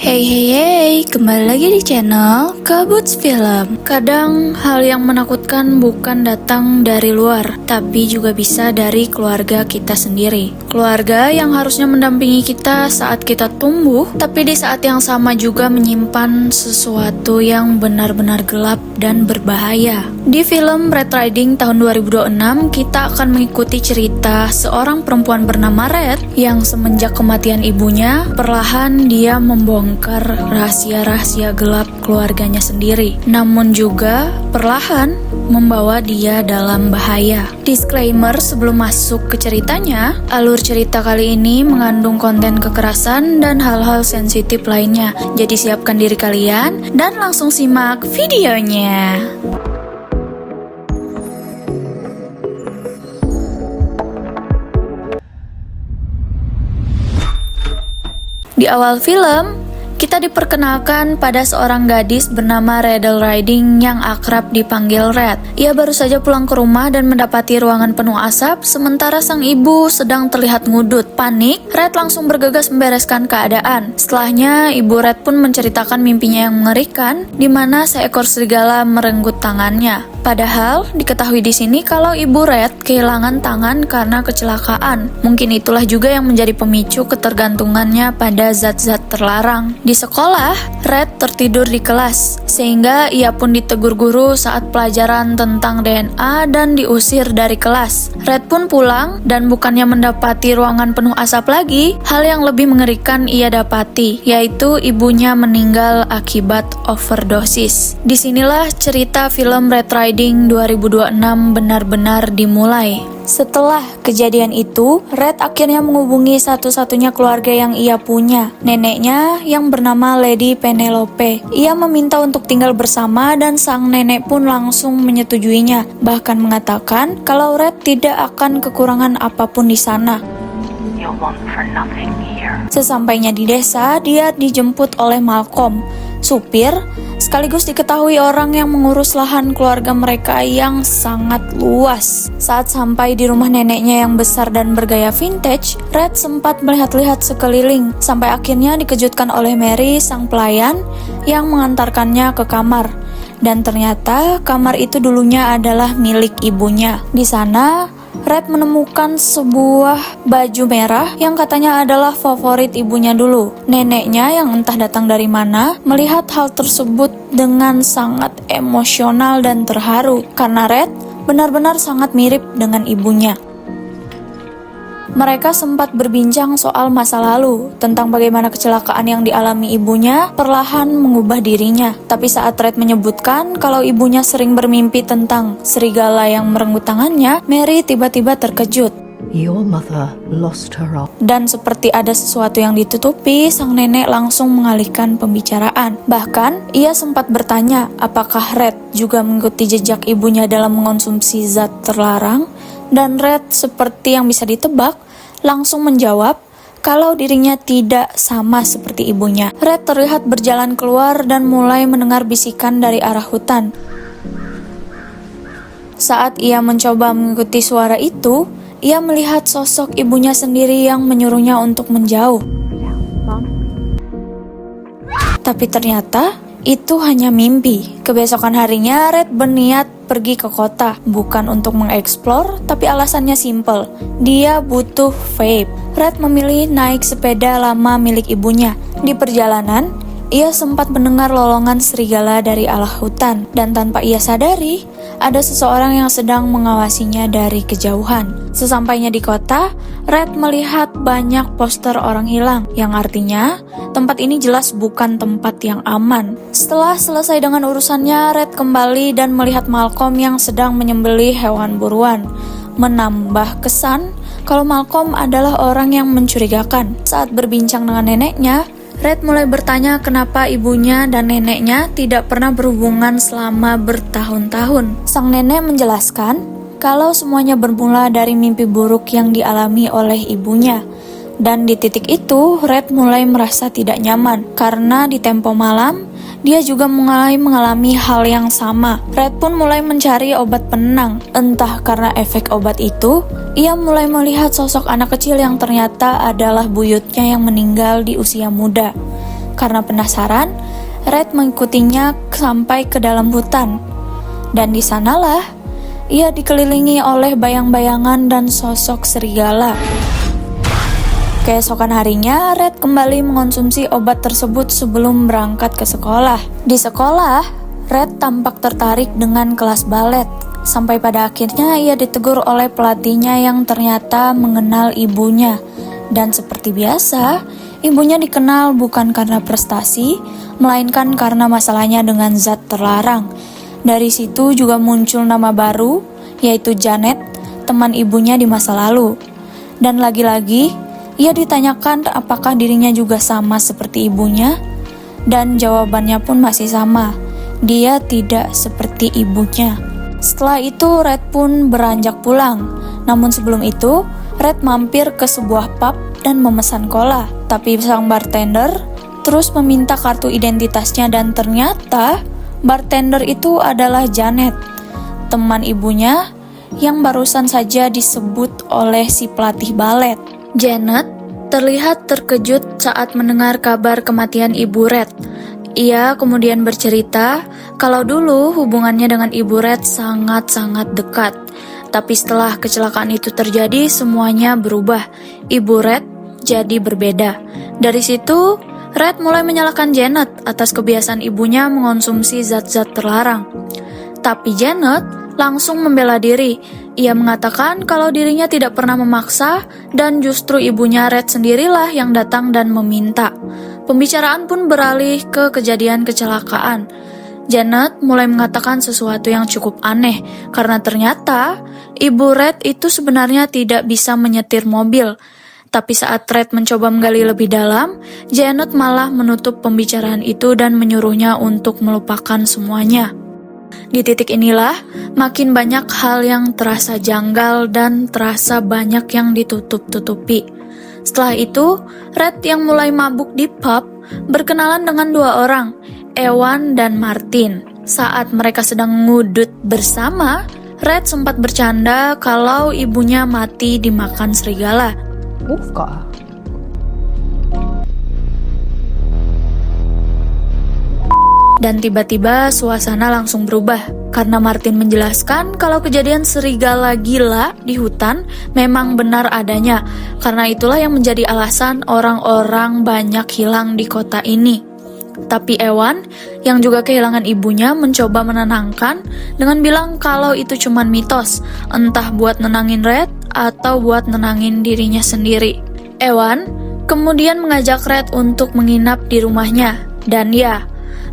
Hey hey hey, kembali lagi di channel Kabuts Film. Kadang hal yang menakutkan bukan datang dari luar, tapi juga bisa dari keluarga kita sendiri. Keluarga yang harusnya mendampingi kita saat kita tumbuh, tapi di saat yang sama juga menyimpan sesuatu yang benar-benar gelap dan berbahaya. Di film Red Riding tahun 2026, kita akan mengikuti cerita seorang perempuan bernama Red yang semenjak kematian ibunya, perlahan dia membongkar rahasia-rahasia gelap keluarganya sendiri. Namun juga perlahan membawa dia dalam bahaya. Disclaimer sebelum masuk ke ceritanya, alur cerita kali ini mengandung konten kekerasan dan hal-hal sensitif lainnya. Jadi siapkan diri kalian dan langsung simak videonya. Di awal film, kita diperkenalkan pada seorang gadis bernama Red Riding yang akrab dipanggil Red. Ia baru saja pulang ke rumah dan mendapati ruangan penuh asap, sementara sang ibu sedang terlihat ngudut. Panik, Red langsung bergegas membereskan keadaan. Setelahnya, ibu Red pun menceritakan mimpinya yang mengerikan, di mana seekor serigala merenggut tangannya. Padahal diketahui di sini kalau ibu Red kehilangan tangan karena kecelakaan. Mungkin itulah juga yang menjadi pemicu ketergantungannya pada zat-zat terlarang. Di sekolah, Red tertidur di kelas, sehingga ia pun ditegur guru saat pelajaran tentang DNA dan diusir dari kelas. Red pun pulang dan bukannya mendapati ruangan penuh asap lagi, hal yang lebih mengerikan ia dapati, yaitu ibunya meninggal akibat overdosis. Disinilah cerita film Red Riding 2026 benar-benar dimulai. Setelah kejadian itu, Red akhirnya menghubungi satu-satunya keluarga yang ia punya, neneknya yang bernama Lady Penelope. Ia meminta untuk tinggal bersama dan sang nenek pun langsung menyetujuinya, bahkan mengatakan kalau Red tidak akan kekurangan apapun di sana. Sesampainya di desa, dia dijemput oleh Malcolm, supir, sekaligus diketahui orang yang mengurus lahan keluarga mereka yang sangat luas. Saat sampai di rumah neneknya yang besar dan bergaya vintage, Red sempat melihat-lihat sekeliling, sampai akhirnya dikejutkan oleh Mary, sang pelayan, yang mengantarkannya ke kamar. Dan ternyata kamar itu dulunya adalah milik ibunya. Di sana, Red menemukan sebuah baju merah yang katanya adalah favorit ibunya dulu. Neneknya yang entah datang dari mana melihat hal tersebut dengan sangat emosional dan terharu karena Red benar-benar sangat mirip dengan ibunya. Mereka sempat berbincang soal masa lalu, tentang bagaimana kecelakaan yang dialami ibunya perlahan mengubah dirinya. Tapi saat Red menyebutkan kalau ibunya sering bermimpi tentang serigala yang merenggut tangannya, Mary tiba-tiba terkejut. Your mother lost her arm. Dan seperti ada sesuatu yang ditutupi, sang nenek langsung mengalihkan pembicaraan. Bahkan, ia sempat bertanya apakah Red juga mengikuti jejak ibunya dalam mengonsumsi zat terlarang. Dan Red, seperti yang bisa ditebak, langsung menjawab kalau dirinya tidak sama seperti ibunya. Red terlihat berjalan keluar dan mulai mendengar bisikan dari arah hutan. Saat ia mencoba mengikuti suara itu, ia melihat sosok ibunya sendiri yang menyuruhnya untuk menjauh. Tapi ternyata itu hanya mimpi. Kebesokan harinya, Red berniat pergi ke kota, bukan untuk mengeksplor, tapi alasannya simple. Dia butuh vape. Red memilih naik sepeda lama milik ibunya. Di perjalanan, ia sempat mendengar lolongan serigala dari arah hutan, dan tanpa ia sadari, ada seseorang yang sedang mengawasinya dari kejauhan. Sesampainya di kota, Red melihat banyak poster orang hilang, yang artinya tempat ini jelas bukan tempat yang aman. Setelah selesai dengan urusannya, Red kembali dan melihat Malcolm yang sedang menyembelih hewan buruan, menambah kesan kalau Malcolm adalah orang yang mencurigakan. Saat berbincang dengan neneknya, Red mulai bertanya kenapa ibunya dan neneknya tidak pernah berhubungan selama bertahun-tahun. Sang nenek menjelaskan kalau semuanya bermula dari mimpi buruk yang dialami oleh ibunya. Dan di titik itu, Red mulai merasa tidak nyaman karena di tempo malam, dia juga mulai mengalami hal yang sama. Red pun mulai mencari obat penenang. Entah karena efek obat itu, ia mulai melihat sosok anak kecil yang ternyata adalah buyutnya yang meninggal di usia muda. Karena penasaran, Red mengikutinya sampai ke dalam hutan. Dan di sanalah ia dikelilingi oleh bayang-bayangan dan sosok serigala. Keesokan harinya, Red kembali mengonsumsi obat tersebut sebelum berangkat ke sekolah. Di sekolah, Red tampak tertarik dengan kelas balet. Sampai pada akhirnya ia ditegur oleh pelatihnya yang ternyata mengenal ibunya. Dan seperti biasa, ibunya dikenal bukan karena prestasi, melainkan karena masalahnya dengan zat terlarang. Dari situ juga muncul nama baru, yaitu Janet, teman ibunya di masa lalu. Dan lagi-lagi, ia ditanyakan apakah dirinya juga sama seperti ibunya, dan jawabannya pun masih sama. Dia tidak seperti ibunya. Setelah itu, Red pun beranjak pulang. Namun sebelum itu, Red mampir ke sebuah pub dan memesan cola. Tapi sang bartender terus meminta kartu identitasnya dan ternyata bartender itu adalah Janet, teman ibunya yang barusan saja disebut oleh si pelatih balet. Janet terlihat terkejut saat mendengar kabar kematian ibu Red. Ia kemudian bercerita kalau dulu hubungannya dengan ibu Red sangat-sangat dekat. Tapi setelah kecelakaan itu terjadi, semuanya berubah. Ibu Red jadi berbeda. Dari situ, Red mulai menyalahkan Janet atas kebiasaan ibunya mengonsumsi zat-zat terlarang. Tapi Janet langsung membela diri. Ia mengatakan kalau dirinya tidak pernah memaksa dan justru ibunya Red sendirilah yang datang dan meminta. Pembicaraan pun beralih ke kejadian kecelakaan. Janet mulai mengatakan sesuatu yang cukup aneh karena ternyata ibu Red itu sebenarnya tidak bisa menyetir mobil. Tapi saat Red mencoba menggali lebih dalam, Janet malah menutup pembicaraan itu dan menyuruhnya untuk melupakan semuanya. Di titik inilah, makin banyak hal yang terasa janggal dan terasa banyak yang ditutup-tutupi. Setelah itu, Red yang mulai mabuk di pub berkenalan dengan dua orang, Ewan dan Martin. Saat mereka sedang ngudut bersama, Red sempat bercanda kalau ibunya mati dimakan serigala. Wolf got her. Dan tiba-tiba suasana langsung berubah karena Martin menjelaskan kalau kejadian serigala gila di hutan memang benar adanya. Karena itulah yang menjadi alasan orang-orang banyak hilang di kota ini. Tapi Ewan, yang juga kehilangan ibunya, mencoba menenangkan dengan bilang kalau itu cuma mitos, entah buat nenangin Red atau buat nenangin dirinya sendiri. Ewan kemudian mengajak Red untuk menginap di rumahnya. Dan ya,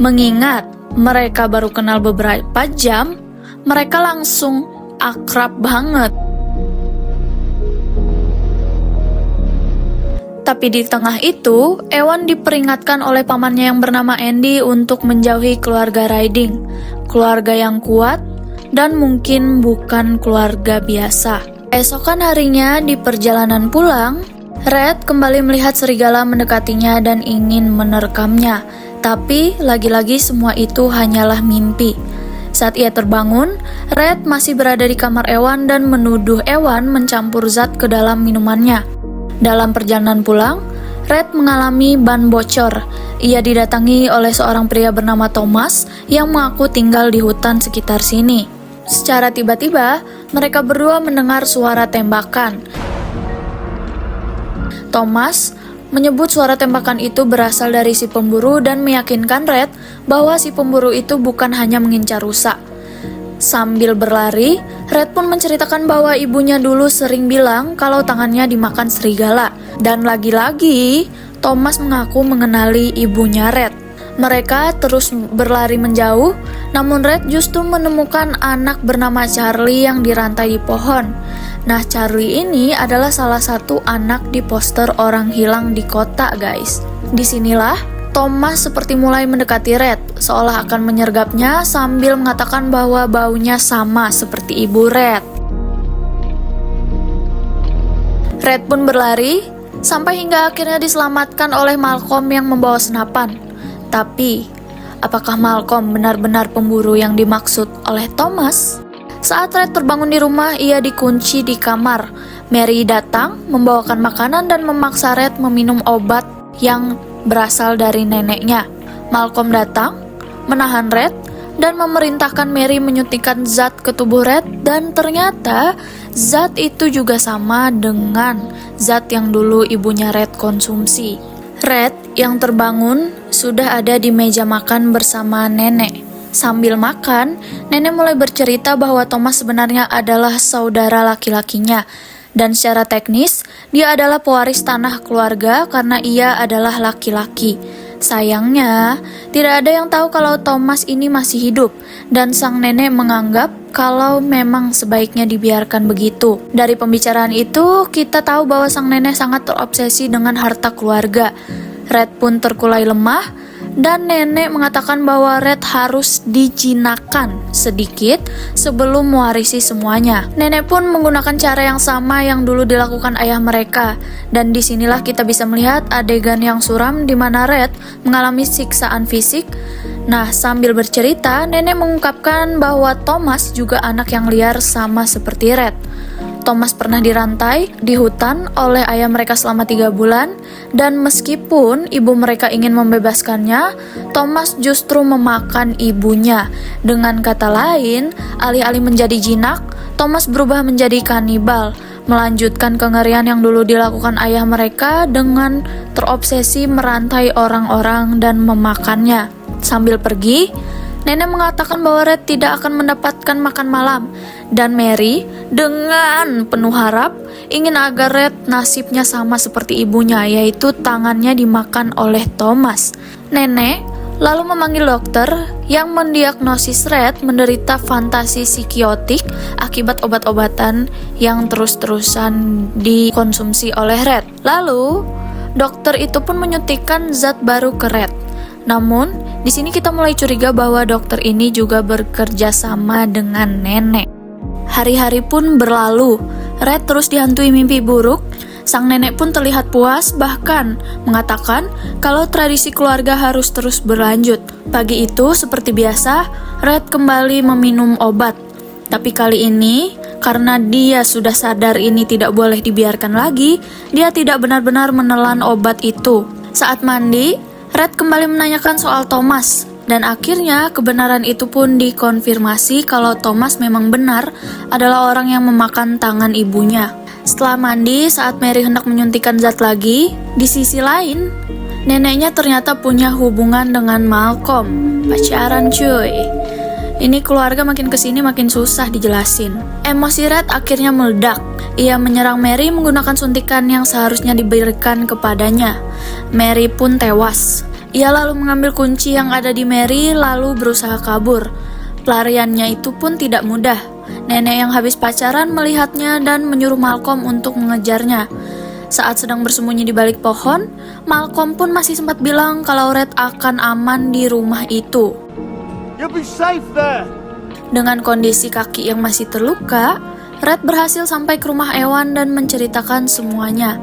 mengingat mereka baru kenal beberapa jam, mereka langsung akrab banget. Tapi di tengah itu, Ewan diperingatkan oleh pamannya yang bernama Andy untuk menjauhi keluarga Riding, keluarga yang kuat dan mungkin bukan keluarga biasa. Esokan harinya di perjalanan pulang, Red kembali melihat serigala mendekatinya dan ingin menerkamnya. Tapi lagi-lagi semua itu hanyalah mimpi. Saat ia terbangun, Red masih berada di kamar Ewan dan menuduh Ewan mencampur zat ke dalam minumannya. Dalam perjalanan pulang, Red mengalami ban bocor. Ia didatangi oleh seorang pria bernama Thomas yang mengaku tinggal di hutan sekitar sini. Secara tiba-tiba, mereka berdua mendengar suara tembakan. Thomas menyebut suara tembakan itu berasal dari si pemburu dan meyakinkan Red bahwa si pemburu itu bukan hanya mengincar rusa. Sambil berlari, Red pun menceritakan bahwa ibunya dulu sering bilang kalau tangannya dimakan serigala. Dan lagi-lagi, Thomas mengaku mengenali ibunya Red. Mereka terus berlari menjauh, namun Red justru menemukan anak bernama Charlie yang dirantai di pohon. Nah, Charlie ini adalah salah satu anak di poster orang hilang di kota, guys. Disinilah Thomas seperti mulai mendekati Red, seolah akan menyergapnya sambil mengatakan bahwa baunya sama seperti ibu Red. Red pun berlari, sampai hingga akhirnya diselamatkan oleh Malcolm yang membawa senapan. Tapi, apakah Malcolm benar-benar pemburu yang dimaksud oleh Thomas? Saat Red terbangun di rumah, ia dikunci di kamar. Mary datang, membawakan makanan dan memaksa Red meminum obat yang berasal dari neneknya. Malcolm datang, menahan Red, dan memerintahkan Mary menyuntikkan zat ke tubuh Red, dan ternyata zat itu juga sama dengan zat yang dulu ibunya Red konsumsi. Red yang terbangun sudah ada di meja makan bersama nenek. Sambil makan, nenek mulai bercerita bahwa Thomas sebenarnya adalah saudara laki-lakinya, dan secara teknis dia adalah pewaris tanah keluarga karena ia adalah laki-laki. Sayangnya, tidak ada yang tahu kalau Thomas ini masih hidup, dan sang nenek menganggap kalau memang sebaiknya dibiarkan begitu. Dari pembicaraan itu, kita tahu bahwa sang nenek sangat terobsesi dengan harta keluarga. Red pun terkulai lemah, dan nenek mengatakan bahwa Red harus dijinakkan sedikit sebelum mewarisi semuanya. Nenek pun menggunakan cara yang sama yang dulu dilakukan ayah mereka, dan disinilah kita bisa melihat adegan yang suram di mana Red mengalami siksaan fisik. Nah, sambil bercerita, nenek mengungkapkan bahwa Thomas juga anak yang liar sama seperti Red. Thomas pernah dirantai di hutan oleh ayah mereka selama 3 bulan, dan meskipun ibu mereka ingin membebaskannya, Thomas justru memakan ibunya. Dengan kata lain, alih-alih menjadi jinak, Thomas berubah menjadi kanibal, melanjutkan kengerian yang dulu dilakukan ayah mereka dengan terobsesi merantai orang-orang dan memakannya. Sambil pergi, nenek mengatakan bahwa Red tidak akan mendapatkan makan malam, dan Mary dengan penuh harap ingin agar Red nasibnya sama seperti ibunya, yaitu tangannya dimakan oleh Thomas. Nenek lalu memanggil dokter yang mendiagnosis Red menderita fantasi psikiotik akibat obat-obatan yang terus-terusan dikonsumsi oleh Red. Lalu, dokter itu pun menyuntikkan zat baru ke Red. Namun, di sini kita mulai curiga bahwa dokter ini juga bekerja sama dengan nenek. Hari-hari pun berlalu, Red terus dihantui mimpi buruk. Sang nenek pun terlihat puas, bahkan mengatakan kalau tradisi keluarga harus terus berlanjut. Pagi itu, seperti biasa, Red kembali meminum obat. Tapi kali ini, karena dia sudah sadar ini tidak boleh dibiarkan lagi, dia tidak benar-benar menelan obat itu. Saat mandi, Red kembali menanyakan soal Thomas, dan akhirnya kebenaran itu pun dikonfirmasi kalau Thomas memang benar adalah orang yang memakan tangan ibunya. Setelah mandi, saat Mary hendak menyuntikkan zat lagi, di sisi lain, neneknya ternyata punya hubungan dengan Malcolm. Pacaran cuy. Ini keluarga makin kesini makin susah dijelasin. Emosi Red akhirnya meledak. Ia menyerang Mary menggunakan suntikan yang seharusnya diberikan kepadanya. Mary pun tewas. Ia lalu mengambil kunci yang ada di Mary lalu berusaha kabur. Pelariannya itu pun tidak mudah. Nenek yang habis pacaran melihatnya dan menyuruh Malcolm untuk mengejarnya. Saat sedang bersembunyi di balik pohon, Malcolm pun masih sempat bilang kalau Red akan aman di rumah itu. You'll be safe there. Dengan kondisi kaki yang masih terluka, Red berhasil sampai ke rumah Ewan dan menceritakan semuanya.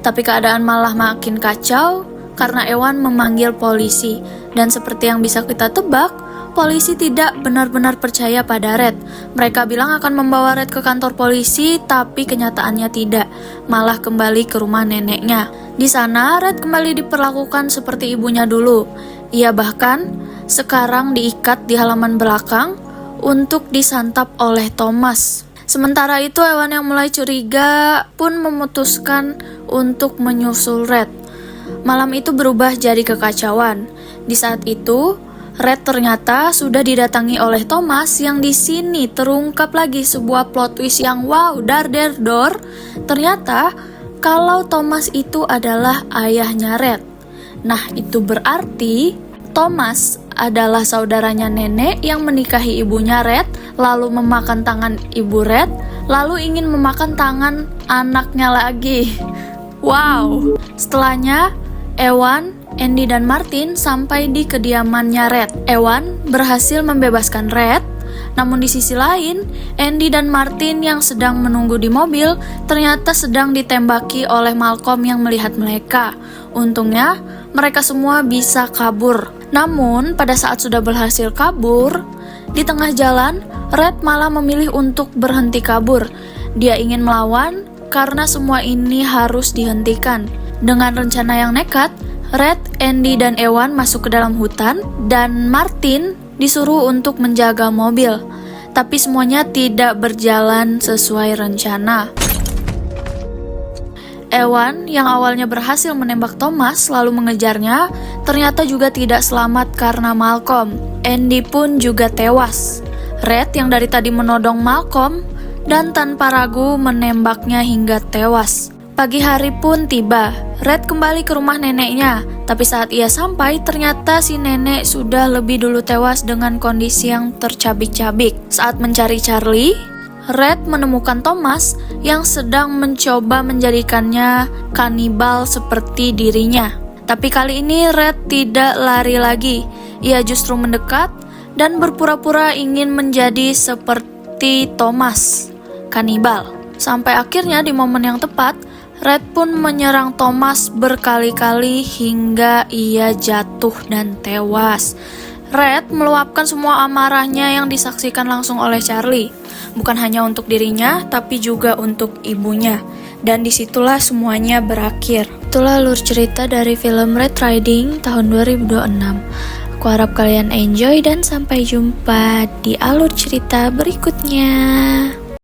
Tapi keadaan malah makin kacau karena Ewan memanggil polisi. Dan seperti yang bisa kita tebak, polisi tidak benar-benar percaya pada Red. Mereka bilang akan membawa Red ke kantor polisi, tapi kenyataannya tidak. Malah kembali ke rumah neneknya. Di sana, Red kembali diperlakukan seperti ibunya dulu. Ia bahkan sekarang diikat di halaman belakang untuk disantap oleh Thomas. Sementara itu, Ewan yang mulai curiga pun memutuskan untuk menyusul Red. Malam itu berubah jadi kekacauan. Di saat itu, Red ternyata sudah didatangi oleh Thomas yang di sini terungkap lagi sebuah plot twist yang wow, dar der dor. Ternyata kalau Thomas itu adalah ayahnya Red. Nah, itu berarti Thomas adalah saudaranya nenek yang menikahi ibunya Red, lalu memakan tangan ibu Red, lalu ingin memakan tangan anaknya lagi. Wow. Setelahnya, Ewan, Andy, dan Martin sampai di kediamannya Red. Ewan berhasil membebaskan Red, namun di sisi lain, Andy dan Martin yang sedang menunggu di mobil ternyata sedang ditembaki oleh Malcolm yang melihat mereka. Untungnya, mereka semua bisa kabur. Namun, pada saat sudah berhasil kabur, di tengah jalan, Red malah memilih untuk berhenti kabur. Dia ingin melawan karena semua ini harus dihentikan. Dengan rencana yang nekat, Red, Andy, dan Ewan masuk ke dalam hutan, dan Martin disuruh untuk menjaga mobil. Tapi semuanya tidak berjalan sesuai rencana. Ewan yang awalnya berhasil menembak Thomas lalu mengejarnya, ternyata juga tidak selamat karena Malcolm. Andy pun juga tewas. Red yang dari tadi menodong Malcolm dan tanpa ragu menembaknya hingga tewas. Pagi hari pun tiba. Red kembali ke rumah neneknya, tapi saat ia sampai ternyata si nenek sudah lebih dulu tewas dengan kondisi yang tercabik-cabik. Saat mencari Charlie, Red menemukan Thomas yang sedang mencoba menjadikannya kanibal seperti dirinya. Tapi kali ini Red tidak lari lagi. Ia justru mendekat dan berpura-pura ingin menjadi seperti Thomas, kanibal. Sampai akhirnya di momen yang tepat, Red pun menyerang Thomas berkali-kali hingga ia jatuh dan tewas. Red meluapkan semua amarahnya yang disaksikan langsung oleh Charlie. Bukan hanya untuk dirinya, tapi juga untuk ibunya. Dan disitulah semuanya berakhir. Itulah alur cerita dari film Red Riding tahun 2026. Aku harap kalian enjoy dan sampai jumpa di alur cerita berikutnya.